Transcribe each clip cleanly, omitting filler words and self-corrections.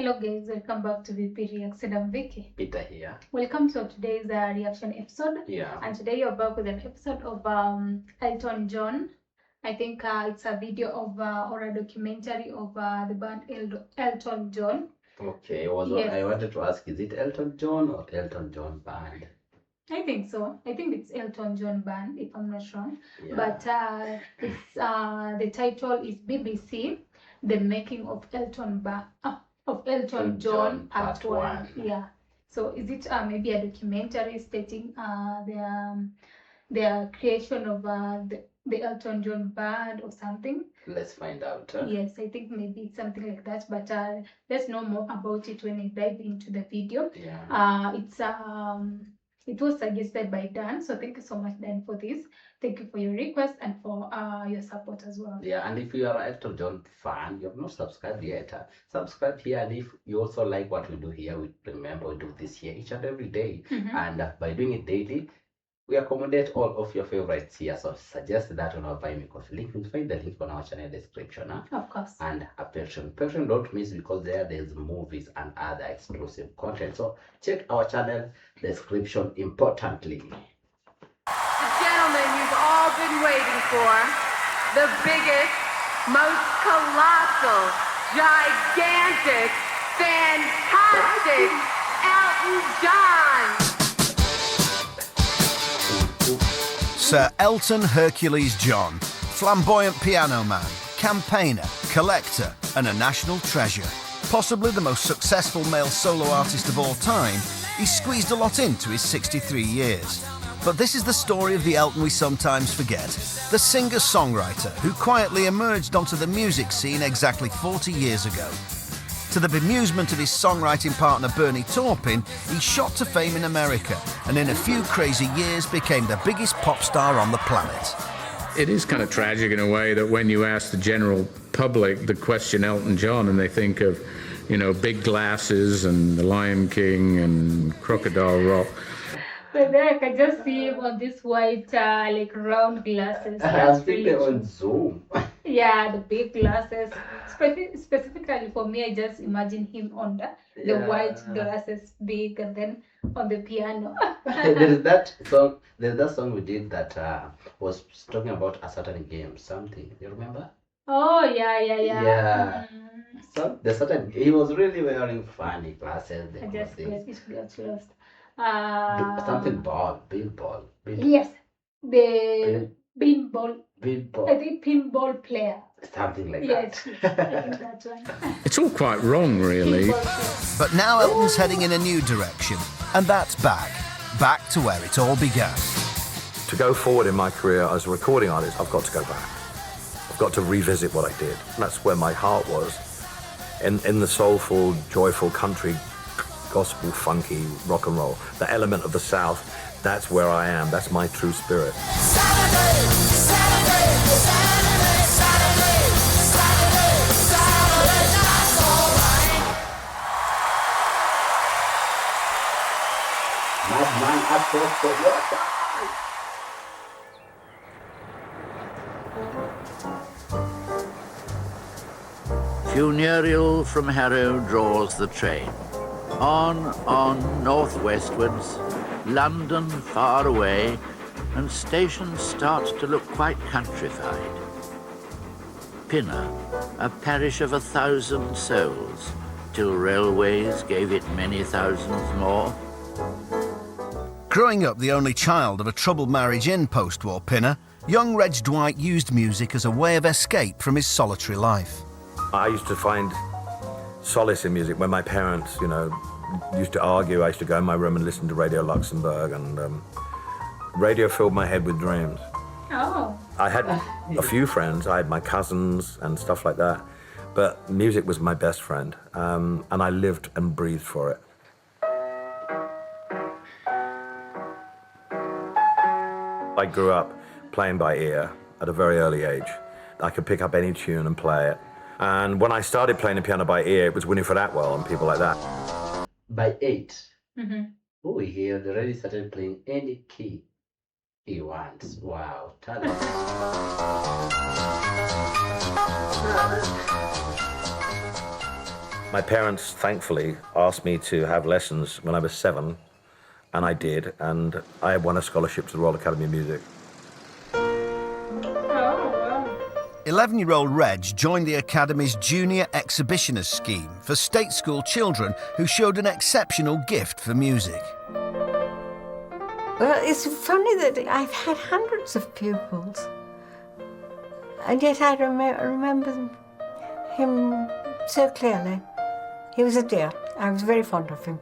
Hello guys, welcome back to VP Reaction. I'm Vicky. Peter here. Welcome to today's reaction episode. Yeah. And today you're back with an episode of Eltonjohn. I think it's a video of or a documentary of the band Eltonjohn. Okay. I wanted to ask, is it Elton John or Elton John band? I think so. I think it's Eltonjohn band, if I'm not wrong. Yeah. But it's the title is BBC, The Making of Eltonjohn Part 1. Yeah. So is it maybe a documentary stating their creation of the Eltonjohn band or something? Let's find out. Yes, I think maybe it's something like that. But let's know more about it when we dive into the video. Yeah. It was suggested by Dan, so thank you so much, Dan, for this. Thank you for your request and for your support as well. Yeah, and if you are an Elton John fan, you have not subscribed yet, subscribe here. And if you also like what we do here, remember we do this here each and every day. And by doing it daily, we accommodate all of your favorites here. So suggest that on our Buy Me Coffee link. You'll find the link on our channel description. Of course. And a Patreon. Patreon don't miss, because there's movies and other exclusive content. So check our channel description importantly. Gentlemen, you've all been waiting for the biggest, most colossal, gigantic, fantastic Elton John. Sir Elton Hercules John, flamboyant piano man, campaigner, collector, and a national treasure. Possibly the most successful male solo artist of all time, he squeezed a lot into his 63 years. But this is the story of the Elton we sometimes forget, the singer-songwriter who quietly emerged onto the music scene exactly 40 years ago. To the bemusement of his songwriting partner Bernie Taupin, he shot to fame in America and in a few crazy years became the biggest pop star on the planet. It is kind of tragic in a way that when you ask the general public the question Elton John, and they think of, you know, big glasses and The Lion King and Crocodile Rock. But then I can just see him on this white, like round glasses. I think they're on Zoom. Yeah, the big glasses. Specifically for me, I just imagine him on the white glasses, big, and then on the piano. There's that song we did that was talking about a certain game, something. You remember? Oh, yeah. So the certain, he was really wearing funny glasses. I just got lost. Something ball, bill ball. Yes, the pinball. Pinball. I think pinball player. Something like that. Yes, I think that one. It's all quite wrong, really. But now Elton's heading in a new direction, and that's back to where it all began. To go forward in my career as a recording artist, I've got to go back. I've got to revisit what I did. That's where my heart was, in the soulful, joyful country, gospel, funky, rock and roll. The element of the South, that's where I am. That's my true spirit. Madman across the water. Funereal from Harrow draws the train. On, northwestwards, London far away, and stations start to look quite countrified. Pinner, a parish of 1,000 souls, till railways gave it many thousands more. Growing up the only child of a troubled marriage in post-war Pinner, young Reg Dwight used music as a way of escape from his solitary life. I used to find solace in music when my parents, you know, used to argue. I used to go in my room and listen to Radio Luxembourg, and radio filled my head with dreams. Oh. I had a few friends. I had my cousins and stuff like that, but music was my best friend, and I lived and breathed for it. I grew up playing by ear at a very early age. I could pick up any tune and play it. And when I started playing the piano by ear, it was Winifred Atwell and people like that. By 8, he had already started playing any key he wants. Wow, talent. My parents, thankfully, asked me to have lessons when I was 7, and I did, and I won a scholarship to the Royal Academy of Music. 11-year-old Reg joined the Academy's Junior Exhibitionist scheme for state school children who showed an exceptional gift for music. Well, it's funny that I've had hundreds of pupils, and yet I remember him so clearly. He was a dear. I was very fond of him.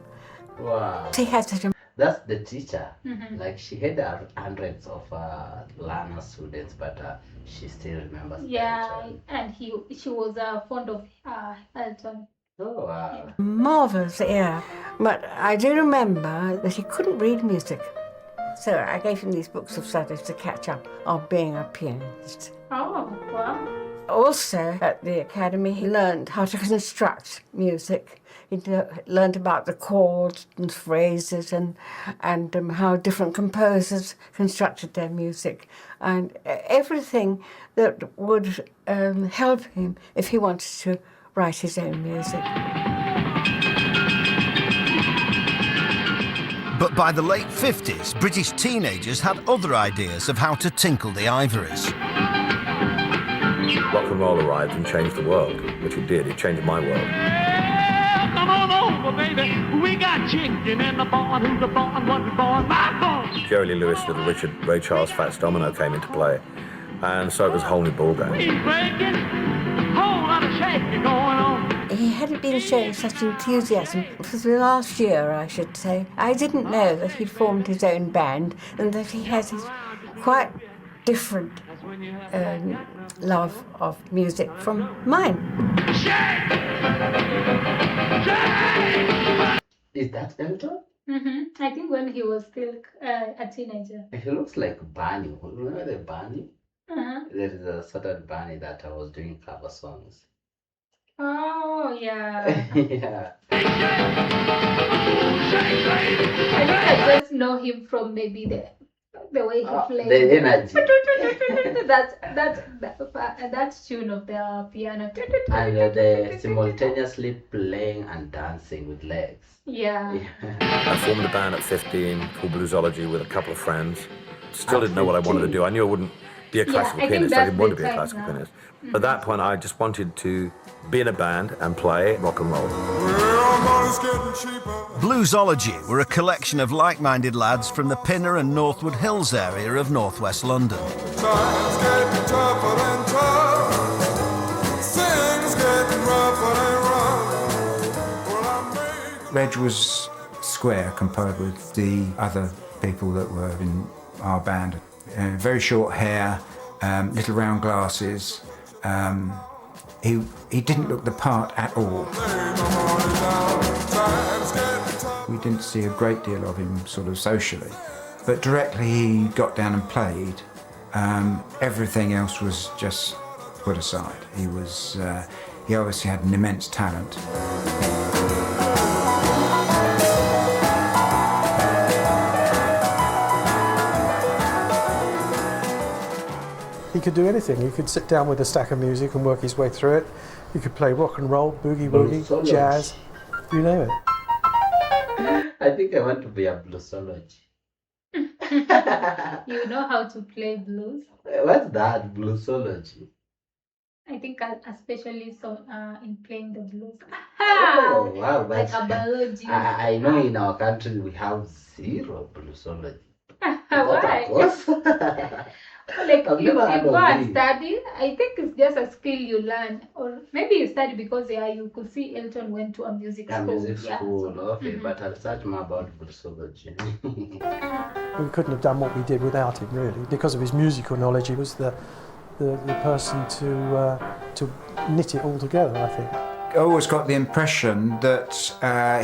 Wow. He had such a... That's the teacher. Like, she had hundreds of learner students, but she still remembers. Yeah, and she was fond of Elton. Oh, wow. Yeah. Marvellous, yeah. But I do remember that he couldn't read music. So I gave him these books of studies to catch up on being a pianist. Oh, wow. Also, at the Academy, he learned how to construct music. He learned about the chords and phrases and how different composers constructed their music and everything that would help him if he wanted to write his own music. But by the late 50s, British teenagers had other ideas of how to tinkle the ivories. Rock and roll arrived and changed the world, which it did. It changed my world. Well, come on over, baby. We got chicken in the barn. Who's the barn? What the barn? My barn. Jerry Lee Lewis, Little Richard, Ray Charles, Fats Domino came into play, and so it was a whole new ballgame. He's breaking. Whole lot of shaking going on. He hadn't been showing such enthusiasm for the last year, I should say. I didn't know that he'd formed his own band and that he had his quite different love of music from mine. Is that Elton? I think when he was still a teenager. He looks like Barney. Remember the Barney? Uh-huh. There is a certain Barney that I was doing cover songs. Oh, yeah. Yeah. I think I just know him from maybe the way he plays. The energy. That tune of the piano. And the simultaneously playing and dancing with legs. Yeah. I formed a band at 15 called Bluesology with a couple of friends. Still didn't know what I wanted to do. I knew I wouldn't be a classical pianist. I didn't want to be a classical pianist. At that point, I just wanted to be in a band and play rock and roll. Bluesology were a collection of like-minded lads from the Pinner and Northwood Hills area of northwest London. Reg was square compared with the other people that were in our band. Very short hair, little round glasses. He didn't look the part at all. We didn't see a great deal of him sort of socially, but directly he got down and played. Everything else was just put aside. He obviously had an immense talent. He could do anything. He could sit down with a stack of music and work his way through it. He could play rock and roll, boogie woogie, jazz, you name it. I think I want to be a bluesologist. You know how to play blues? What's that, bluesology? I think especially in playing the blues. Oh, wow. Like a biology. I know in our country we have zero bluesology. Why? Like if you go and study, I think it's just a skill you learn, or maybe you study because you could see Elton went to a music school. Music school, okay, but I'll search more about bluesology. We couldn't have done what we did without him, really. Because of his musical knowledge, he was the person to knit it all together, I think. I always got the impression that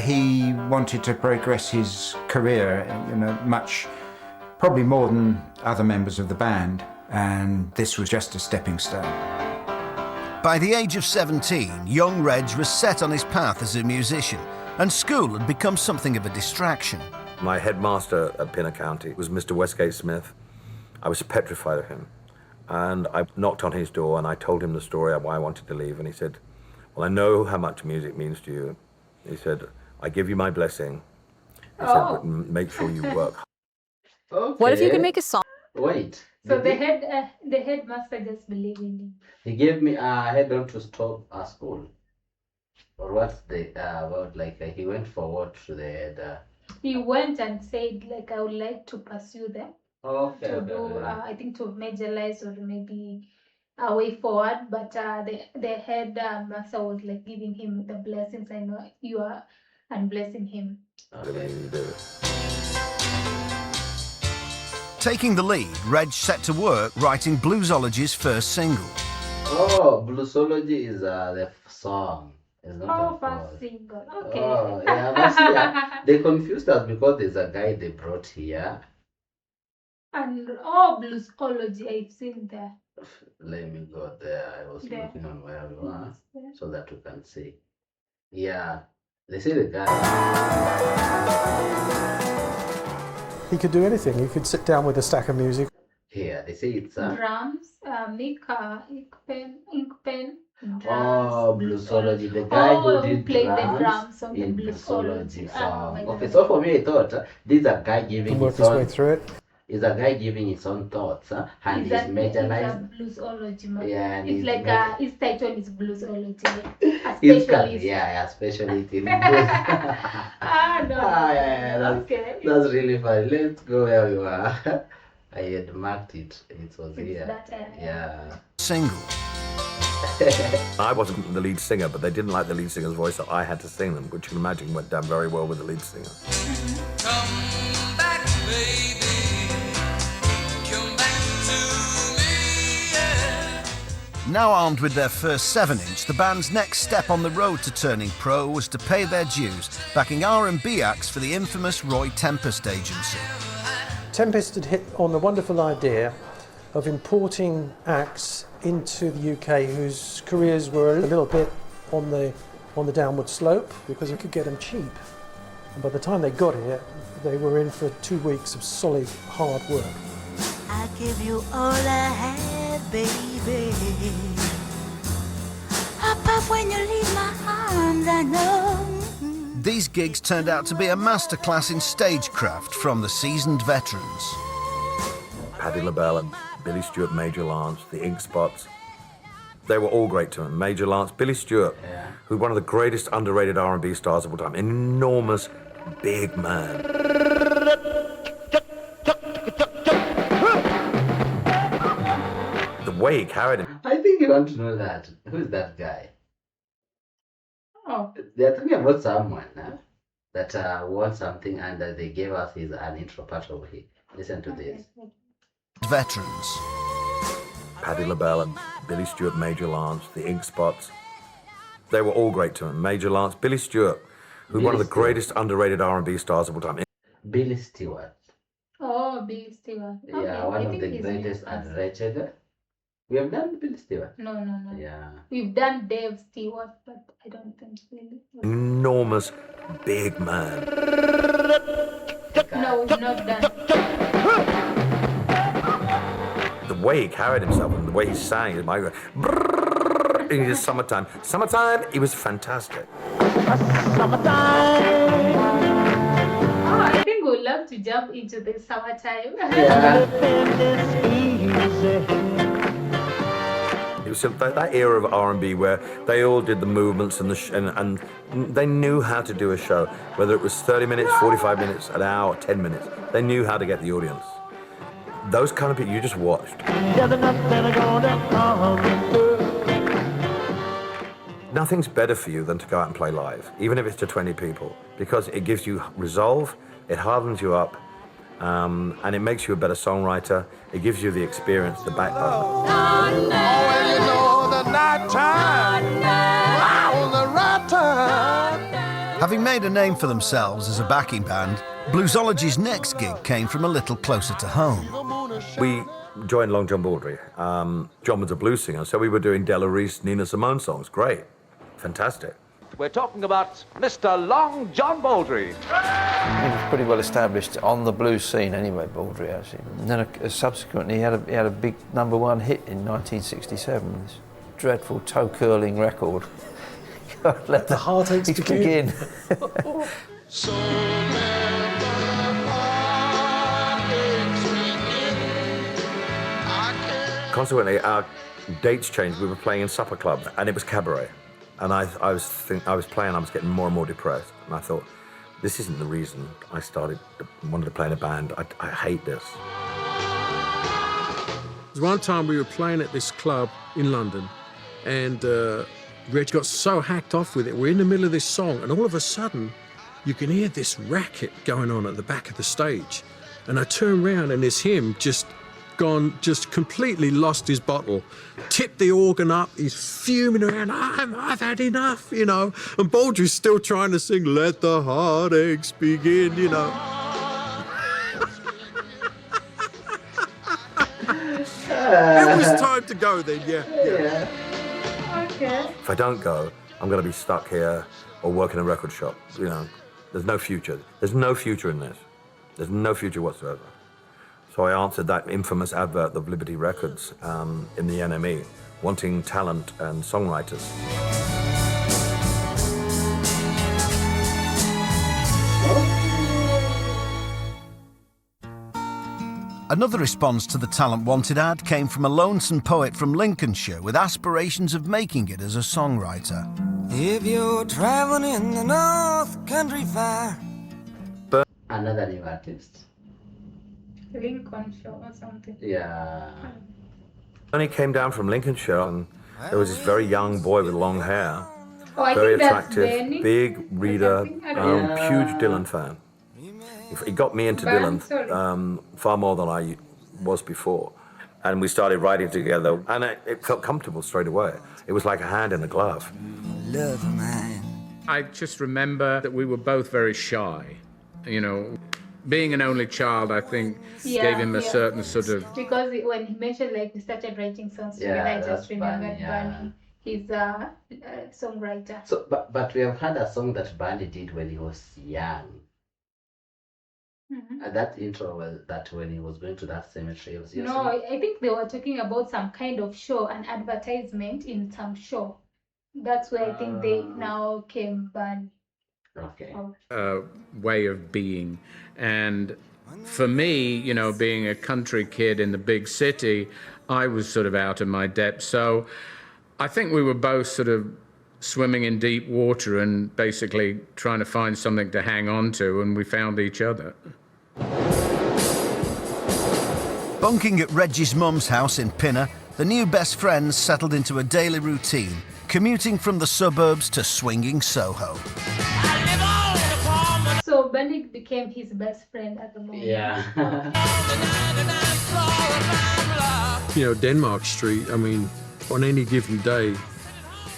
he wanted to progress his career, probably more than other members of the band, and this was just a stepping stone. By the age of 17, young Reg was set on his path as a musician, and school had become something of a distraction. My headmaster at Pinner County was Mr. Westgate Smith. I was petrified of him, and I knocked on his door and I told him the story of why I wanted to leave, and he said, well, I know how much music means to you. He said, I give you my blessing. He said, but make sure you work. Okay. What if you could make a song? Wait. So the headmaster just believed in him. He gave me a head on to stop a school. Or what's the about like he went forward to the head. He went and said like I would like to pursue them. Okay. To do I think to majorize or maybe a way forward, but the head master was like giving him the blessings. I know you are and blessing him. Okay. Taking the lead, Reg set to work writing Bluesology's first single. Oh, Bluesology is the song. It's not first single. Okay. Oh, yeah, but see, they confused us because there's a guy they brought here. And Bluesology, I've seen there. Let me go there. I was looking on where we were so that we can see. Yeah, they say the guy. He could do anything. He could sit down with a stack of music. Here, they say it's drums, ink pen, drums. Oh, Bluesology, the guy who did played drums the drums on in the Bluesology song. Oh, Okay, so for me, I thought this is a guy giving Work his way through it. Is a guy giving his own thoughts and he's majorized. Bluesology. Yeah, and it's like his title is Bluesology. A He's specialist. yeah, specialist in blues. Okay. That's really funny. Let's go where we were. I had marked it. It was here. Yeah. Single. I wasn't the lead singer, but they didn't like the lead singer's voice, so I had to sing them, which you can imagine went down very well with the lead singer. Come back, baby. Come back to me, yeah. Now armed with their first 7-inch, the band's next step on the road to turning pro was to pay their dues, backing R&B acts for the infamous Roy Tempest agency. Tempest had hit on the wonderful idea of importing acts into the UK whose careers were a little bit on the downward slope because you could get them cheap. And by the time they got here, they were in for 2 weeks of solid, hard work. I give you all I had, baby. Up when you leave my arms, I know. These gigs turned out to be a masterclass in stagecraft from the seasoned veterans. Patti LaBelle and Billy Stewart, Major Lance, the Ink Spots. They were all great to him. Major Lance, Billy Stewart, who's one of the greatest underrated R&B stars of all time. An enormous, big man. The way he carried him. I think you want to know that. Who's that guy? Oh. They're talking about someone that wants something and they gave us an intro part of it. Listen to this. Veterans. Patti LaBelle and Billy Stewart, Major Lance, the Ink Spots. They were all great to him. Major Lance, Billy Stewart, who's one of the greatest underrated R&B stars of all time. Billy Stewart. Oh, Billy Stewart. Yeah, Okay, one of the greatest underrated. We have done Billy Stewart. No. Yeah. We've done Dave Stewart, but I don't think Billy. Enormous, big man. No, we've not done. The way he carried himself and the way he sang, his mic, in his summertime. Summertime, he was fantastic. Summertime. Oh, I think we'd love to jump into the summertime. It was that era of R&B where they all did the movements and and they knew how to do a show, whether it was 30 minutes, 45 minutes, an hour, 10 minutes. They knew how to get the audience. Those kind of people you just watched. Nothing's better for you than to go out and play live, even if it's to 20 people, because it gives you resolve, it hardens you up, and it makes you a better songwriter. It gives you the experience, the backbone. Having made a name for themselves as a backing band, Bluesology's next gig came from a little closer to home. We joined Long John Baldry. John was a blues singer, so we were doing Della Reese, Nina Simone songs. Great. Fantastic. We're talking about Mr. Long John Baldry. He was pretty well established on the blues scene anyway, Baldry, actually. And then subsequently he had a big #1 hit in 1967, this dreadful toe-curling record Let the heartaches begin. Consequently, our dates changed. We were playing in supper clubs, and it was cabaret. And I was playing, I was getting more and more depressed. And I thought, this isn't the reason I wanted to play in a band. I hate this. One time we were playing at this club in London, and Reg got so hacked off with it. We're in the middle of this song, and all of a sudden, you can hear this racket going on at the back of the stage. And I turn around, and there's him just completely lost his bottle, tipped the organ up, he's fuming around, I've had enough, you know, and Baldry's still trying to sing, let the heartaches begin, you know. It was time to go then, yeah. Okay. If I don't go, I'm going to be stuck here or work in a record shop, you know. There's no future. There's no future in this. There's no future whatsoever. So I answered that infamous advert of Liberty Records in the NME, wanting talent and songwriters. Another response to the Talent Wanted ad came from a lonesome poet from Lincolnshire with aspirations of making it as a songwriter. If you're traveling in the North Country Fair. Another new artist. Lincolnshire or something. Yeah. When he came down from Lincolnshire, and there was this very young boy with long hair, I very think that's attractive, Benny. big reader, Yeah. huge Dylan fan. He got me into Dylan far more than I was before. And we started writing together, and it felt comfortable straight away. It was like a hand in a glove. Love of mine. I just remember that we were both very shy, you know. Being an only child, I think, gave him a certain sort of... Because when he mentioned, like, we started writing songs together, I just remembered Bunny. He's a songwriter. So, but we have had a song that Bunny did when he was young. And that intro was that when he was going to that cemetery. No, I think they were talking about some kind of show, an advertisement in some show. That's where I think they now came Bunny. Okay. Way of being. And for me, you know, being a country kid in the big city, I was sort of out of my depth. So I think we were both sort of swimming in deep water and basically trying to find something to hang on to, and we found each other. Bunking at Reggie's mum's house in Pinner, the new best friends settled into a daily routine, commuting from the suburbs to swinging Soho. So Bunny became his best friend at the moment. Yeah. You know, Denmark Street, I mean, on any given day,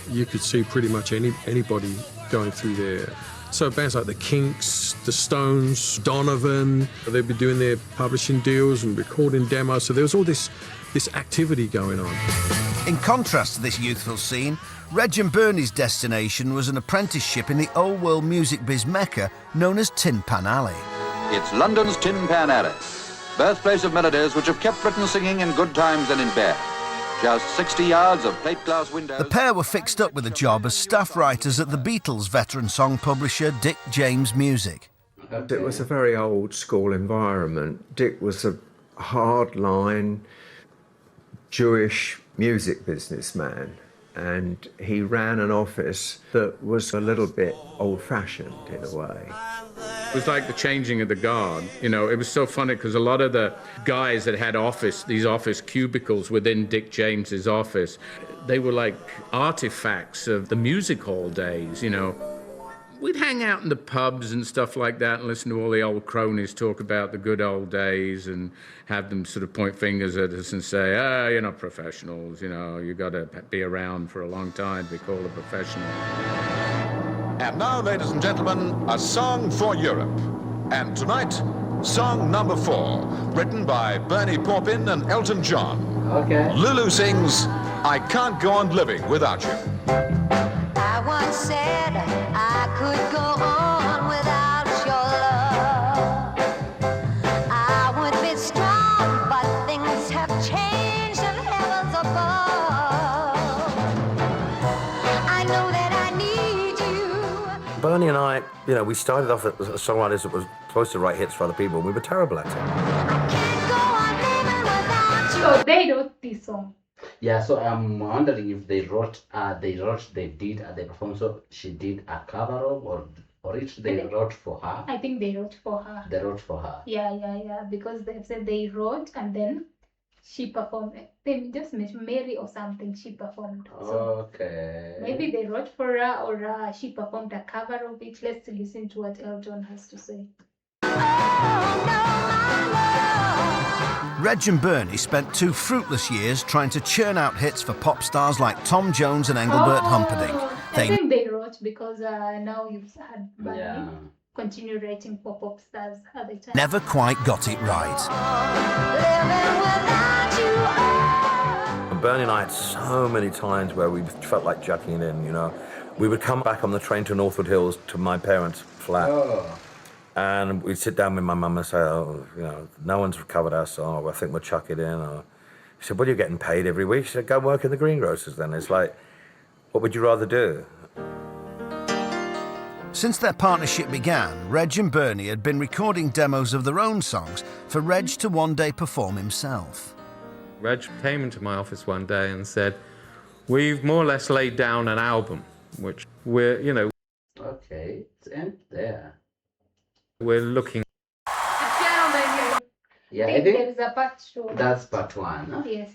you could see pretty much anybody going through there. So bands like the Kinks, the Stones, Donovan, they'd be doing their publishing deals and recording demos. So there was all this activity going on. In contrast to this youthful scene, Reg and Bernie's destination was an apprenticeship in the old world music biz mecca known as Tin Pan Alley. It's London's Tin Pan Alley, birthplace of melodies which have kept Britain singing in good times and in bad. Just 60 yards of plate glass windows. The pair were fixed up with a job as staff writers at the Beatles' veteran song publisher Dick James Music. It was a very old school environment. Dick was a hardline Jewish music businessman, and he ran an office that was a little bit old-fashioned in a way. It was like the changing of the guard. You know, it was so funny because a lot of the guys that had these office cubicles within Dick James's office, they were like artifacts of the music hall days, you know. We'd hang out in the pubs and stuff like that and listen to all the old cronies talk about the good old days and have them sort of point fingers at us and say, you're not professionals, you know, you got to be around for a long time to be called a professional. And now, ladies and gentlemen, a song for Europe. And tonight, song number 4, written by Bernie Taupin and Elton John. Okay. Lulu sings, I Can't Go On Living Without You. I once said I could go on without your love. I would be strong, but things have changed in heavens above. I know that I need Bernie and I, you know, we started off as songwriters that were supposed to write hits for other people, and we were terrible at it. So they wrote this song. Yeah, so I'm wondering if they performed, so she did a cover of, or they wrote for her. I think they wrote for her. They wrote for her. Yeah, because they said they wrote and then she performed it. They just mentioned Mary or something, she performed. So Okay. maybe they wrote for her or she performed a cover of it. Let's listen to what Elton has to say. Reg and Bernie spent 2 fruitless years trying to churn out hits for pop stars like Tom Jones and Engelbert Humperdinck. I think they wrote because now you've had Bernie continue writing for pop stars at the time. Never quite got it right. And Bernie and I had so many times where we felt like jacking it in, you know. We would come back on the train to Northwood Hills to my parents' flat. And we'd sit down with my mum and say, oh, you know, no one's covered our song, I think we'll chuck it in. Or she said, well, you're getting paid every week. She said, go work in the greengrocers then. It's like, what would you rather do? Since their partnership began, Reg and Bernie had been recording demos of their own songs for Reg to one day perform himself. Reg came into my office one day and said, we've more or less laid down an album, which we're, you know... Okay, it's end there. We're looking... Gentlemen, Yeah, I think there is a part 2. That's part 1. Huh? Yes.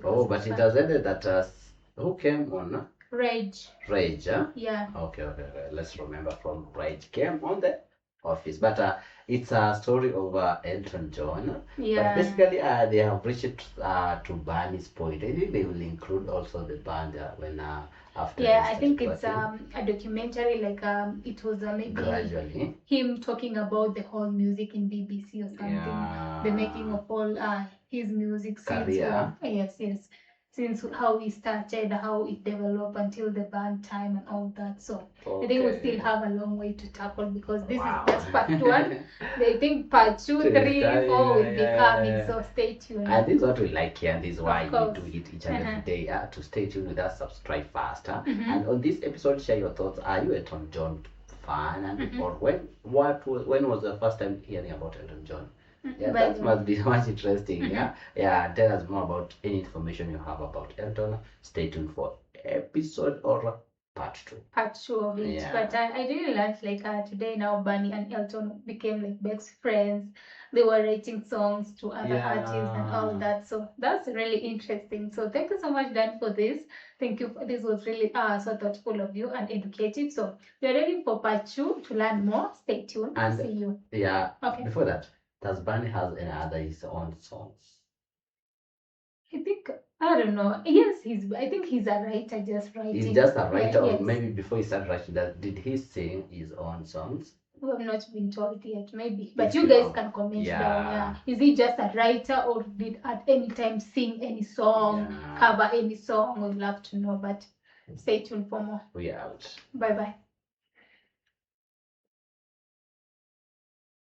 Oh, but it has ended that who came on? Reg. Rage, huh? Yeah. Okay. Let's remember from Rage came on the office. But it's a story of Eltonjohn. Yeah. But basically, they have reached to Barney's point. I think they will include also the band when after. Yeah, I think it's a documentary, like it was maybe gradually him talking about the whole music in BBC or something. Yeah. The making of all his music Career. Yes. Since how he started, how it developed until the band time and all that. So I think we still have a long way to tackle because this is just part 1. I think part 2, 3, 4 will be coming. So stay tuned. And this is what we like here, and this is why we do it each and every day. To stay tuned with us, subscribe fast. And on this episode, share your thoughts. Are you a Eltonjohn fan? And or when was the first time hearing about Eltonjohn? Yeah, that must be much interesting. Yeah. Tell us more about any information you have about Elton. Stay tuned for episode or part 2. Part 2 of it. Yeah. But I really learned like today now Bernie and Elton became like best friends. They were writing songs to other artists and all that. So that's really interesting. So thank you so much, Dan, for this. Thank you. This was really so thoughtful of you and educative. So we're ready for part 2 to learn more. Stay tuned. And see you. Yeah. Okay. Before that, does Bernie has any other his own songs? I don't know. Yes, I think he's a writer, just writing. He's just a writer, yes. or maybe before he started writing, did he sing his own songs? We have not been told yet, maybe. But If you you guys know. can comment Yeah. down. Yeah. Is he just a writer or did at any time sing any song, cover any song? We'd love to know, but stay tuned for more. We are out. Bye-bye.